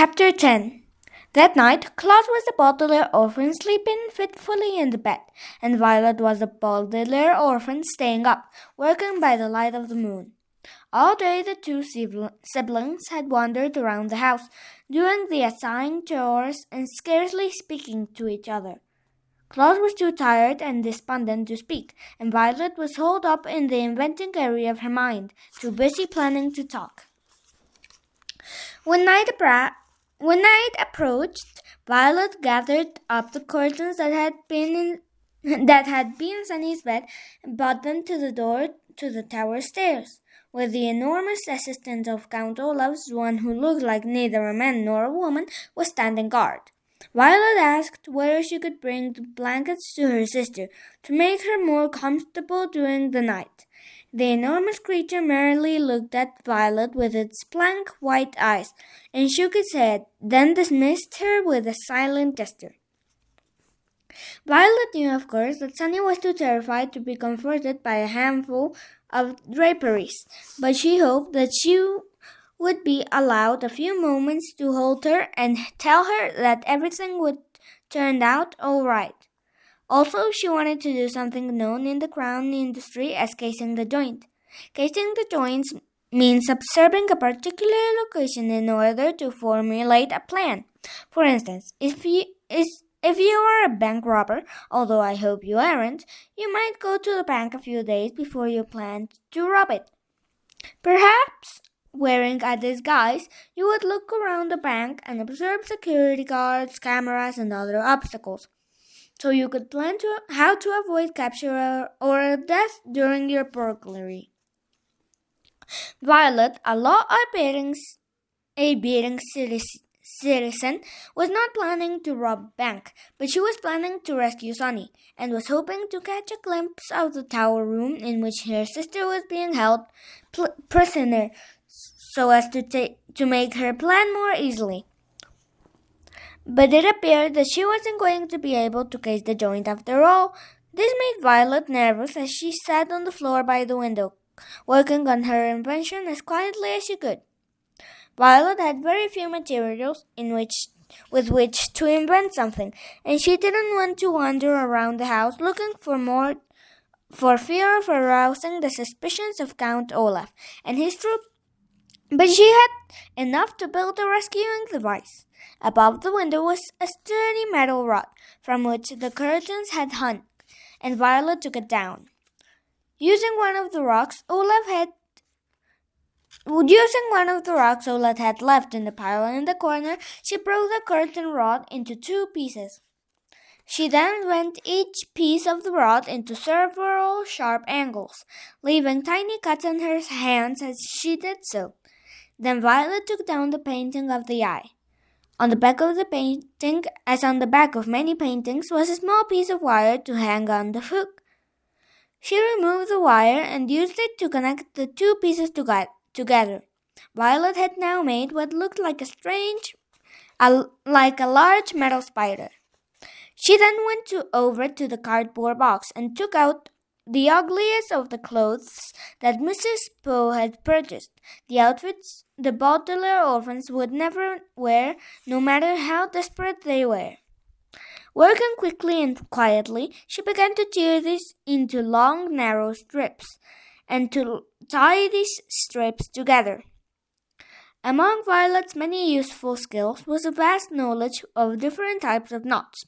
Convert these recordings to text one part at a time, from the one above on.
Chapter 10. That night, Claus was the Baudelaire orphan sleeping fitfully in the bed, and Violet was the Baudelaire orphan staying up, working by the light of the moon. All day the two siblings had wandered around the house, doing the assigned chores and scarcely speaking to each other. Claus was too tired and despondent to speak, and Violet was holed up in the inventing area of her mind, too busy planning to talk. When night approached, Violet gathered up the curtains that had been in Sunny's bed and brought them to the door to the tower stairs, where the enormous assistant of Count Olaf's, one who looked like neither a man nor a woman, was standing guard. Violet asked whether she could bring the blankets to her sister to make her more comfortable during the night. The enormous creature merely looked at Violet with its blank white eyes and shook its head, then dismissed her with a silent gesture. Violet knew, of course, that Sunny was too terrified to be comforted by a handful of draperies, but she hoped that she would be allowed a few moments to hold her and tell her that everything would turn out all right. Also, she wanted to do something known in the crown industry as casing the joint. Casing the joints means observing a particular location in order to formulate a plan. For instance, if you are a bank robber, although I hope you aren't, you might go to the bank a few days before you plan to rob it. Perhaps, wearing a disguise, you would look around the bank and observe security guards, cameras, and other obstacles, so you could plan how to avoid capture or death during your burglary. Violet, a law-abiding citizen, was not planning to rob a bank, but she was planning to rescue Sunny, and was hoping to catch a glimpse of the tower room in which her sister was being held prisoner, so as to make her plan more easily. But it appeared that she wasn't going to be able to case the joint after all. This made Violet nervous as she sat on the floor by the window, working on her invention as quietly as she could. Violet had very few materials with which to invent something, and she didn't want to wander around the house looking for more for fear of arousing the suspicions of Count Olaf and his troop. But she had enough to build a rescuing device. Above the window was a sturdy metal rod from which the curtains had hung, and Violet took it down. Using one of the rocks Olaf had left in the pile in the corner, she broke the curtain rod into 2 pieces. She then bent each piece of the rod into several sharp angles, leaving tiny cuts on her hands as she did so. Then Violet took down the painting of the eye. On the back of the painting, as on the back of many paintings, was a small piece of wire to hang on the hook. She removed the wire and used it to connect the 2 pieces together. Violet had now made what looked like like a large metal spider. She then went over to the cardboard box and took out the ugliest of the clothes that Mrs. Poe had purchased, the outfits the Baudelaire orphans would never wear, no matter how desperate they were. Working quickly and quietly, she began to tear these into long, narrow strips, and to tie these strips together. Among Violet's many useful skills was a vast knowledge of different types of knots.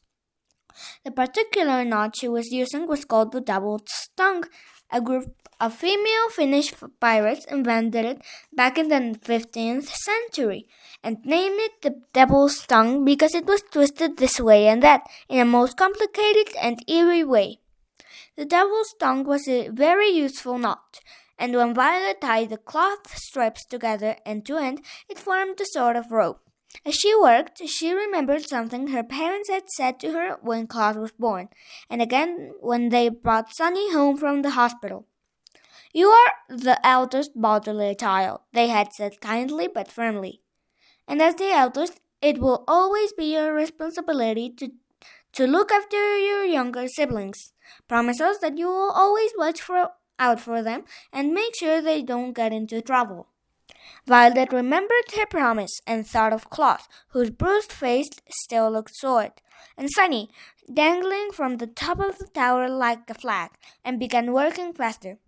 The particular knot she was using was called the double stung. A group of female Finnish pirates invented it back in the 15th century and named it the double stung because it was twisted this way and that in a most complicated and eerie way. The double stung was a very useful knot, and when Violet tied the cloth strips together end to end, it formed a sort of rope. As she worked, she remembered something her parents had said to her when Claus was born, and again when they brought Sunny home from the hospital. "You are the eldest Baudelaire child," they had said kindly but firmly. "And as the eldest, it will always be your responsibility to look after your younger siblings. Promise us that you will always watch out for them and make sure they don't get into trouble." Violet remembered her promise and thought of Claus, whose bruised face still looked sore, and Sunny, dangling from the top of the tower like a flag, and began working faster.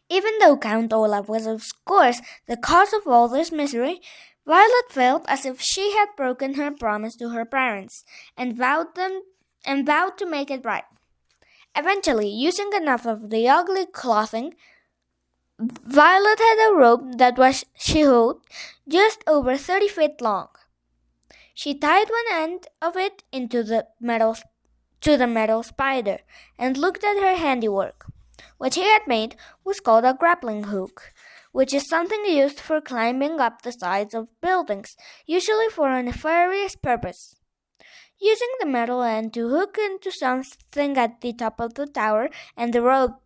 Even though Count Olaf was of course the cause of all this misery, Violet felt as if she had broken her promise to her parents and vowed to make it right. Eventually, using enough of the ugly clothing, Violet had a rope that was, she hoped, just over 30 feet long. She tied one end of it into the metal spider and looked at her handiwork. What she had made was called a grappling hook, which is something used for climbing up the sides of buildings, usually for a nefarious purpose. Using the metal end to hook into something at the top of the tower and the rope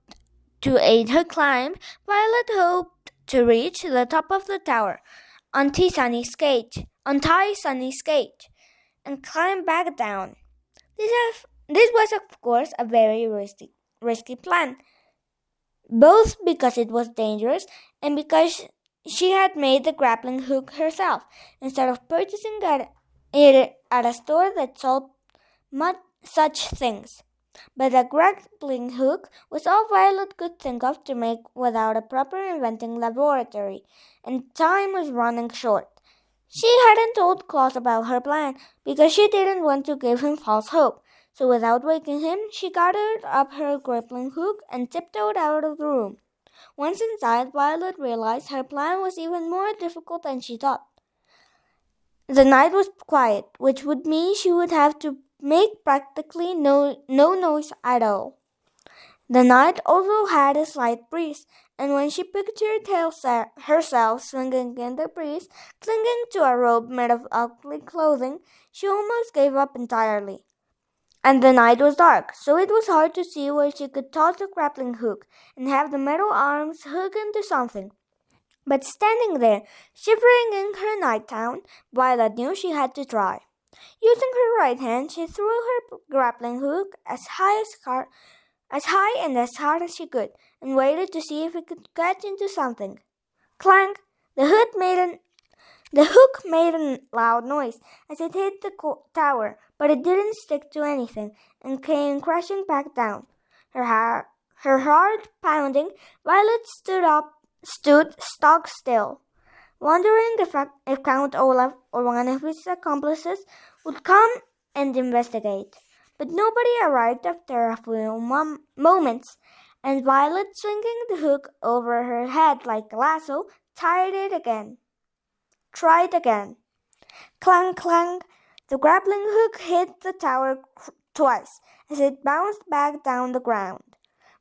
to aid her climb, Violet hoped to reach the top of the tower, untie Sunny's cage, and climb back down. This was, of course, a very risky plan, both because it was dangerous and because she had made the grappling hook herself, instead of purchasing it at a store that sold such things. But a grappling hook was all Violet could think of to make without a proper inventing laboratory, and time was running short. She hadn't told Claus about her plan because she didn't want to give him false hope, so without waking him, she gathered up her grappling hook and tiptoed out of the room. Once inside, Violet realized her plan was even more difficult than she thought. The night was quiet, which would mean she would have to make practically no noise at all. The night also had a slight breeze, and when she pictured herself swinging in the breeze, clinging to a rope made of ugly clothing, she almost gave up entirely. And the night was dark, so it was hard to see where she could toss the grappling hook and have the metal arms hook into something. But standing there, shivering in her nightgown, Violet knew she had to try. Using her right hand, she threw her grappling hook as high and as hard as she could, and waited to see if it could catch into something. Clang! The hook made a loud noise as it hit the tower, but it didn't stick to anything and came crashing back down. Her heart pounding, Violet stood stock still, wondering if Count Olaf or one of his accomplices would come and investigate. But nobody arrived after a few moments, and Violet, swinging the hook over her head like a lasso, tried again. Clang, clang! The grappling hook hit the tower twice as it bounced back down the ground.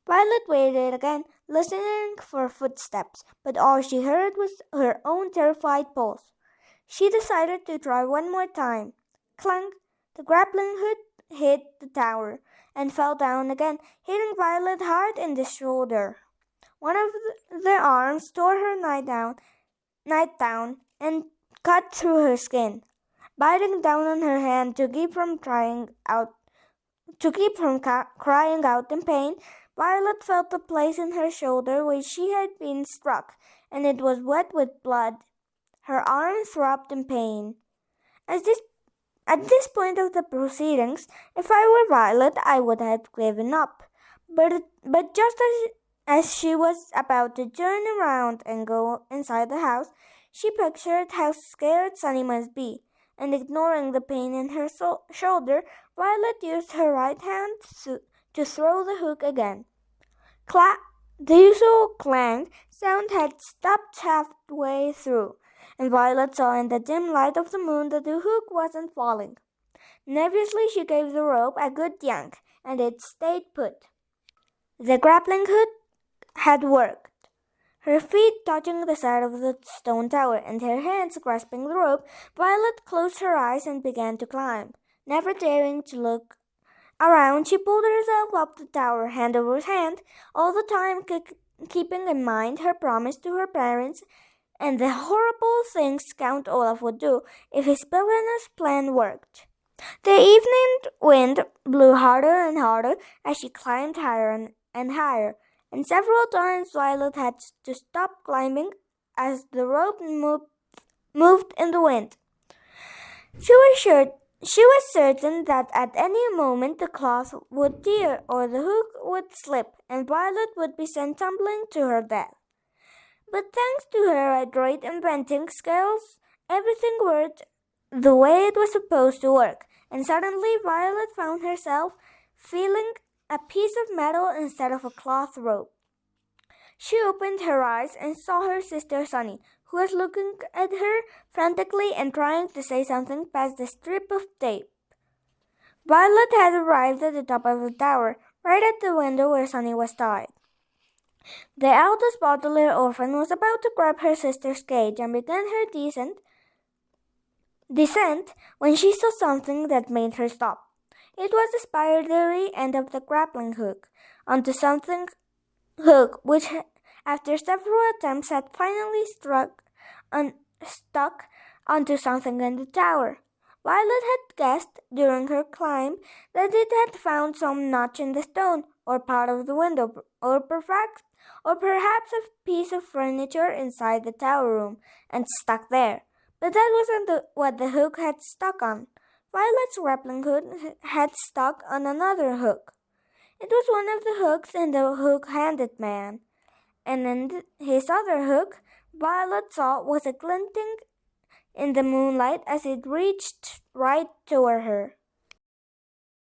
Violet waited again, listening for footsteps, but all she heard was her own terrified pulse. She decided to try one more time. Clang! The grappling hook hit the tower and fell down again, hitting Violet hard in the shoulder. One of the arms tore her nightgown and cut through her skin. Biting down on her hand to keep from crying out in pain, Violet felt the place in her shoulder where she had been struck, and it was wet with blood. Her arm throbbed in pain. At this point of the proceedings, if I were Violet, I would have given up. But just as she was about to turn around and go inside the house, she pictured how scared Sunny must be, and ignoring the pain in her shoulder, Violet used her right hand to throw the hook again. The usual clang sound had stopped halfway through, and Violet saw in the dim light of the moon that the hook wasn't falling. Nervously, she gave the rope a good yank, and it stayed put. The grappling hook had worked. Her feet touching the side of the stone tower and her hands grasping the rope, Violet closed her eyes and began to climb. Never daring to look around, she pulled herself up the tower, hand over hand, all the time keeping in mind her promise to her parents and the horrible things Count Olaf would do if his villainous plan worked. The evening wind blew harder and harder as she climbed higher and higher, and several times Violet had to stop climbing as the rope moved in the wind. She was certain that at any moment the cloth would tear or the hook would slip and Violet would be sent tumbling to her death. But thanks to her adroit inventing skills, everything worked the way it was supposed to work, and suddenly Violet found herself feeling a piece of metal instead of a cloth rope. She opened her eyes and saw her sister Sunny, who was looking at her frantically and trying to say something past the strip of tape. Violet had arrived at the top of the tower, right at the window where Sunny was tied. The eldest Baudelaire orphan was about to grab her sister's cage and begin her descent when she saw something that made her stop. It was the spidery end of the grappling hook onto something which after several attempts had finally stuck onto something in the tower. Violet had guessed during her climb that it had found some notch in the stone or part of the window or perhaps a piece of furniture inside the tower room and stuck there. But that wasn't what the hook had stuck on. Violet's grappling hook had stuck on another hook. It was one of the hooks in the hook-handed man, and in his other hook, Violet saw was a glinting in the moonlight as it reached right toward her.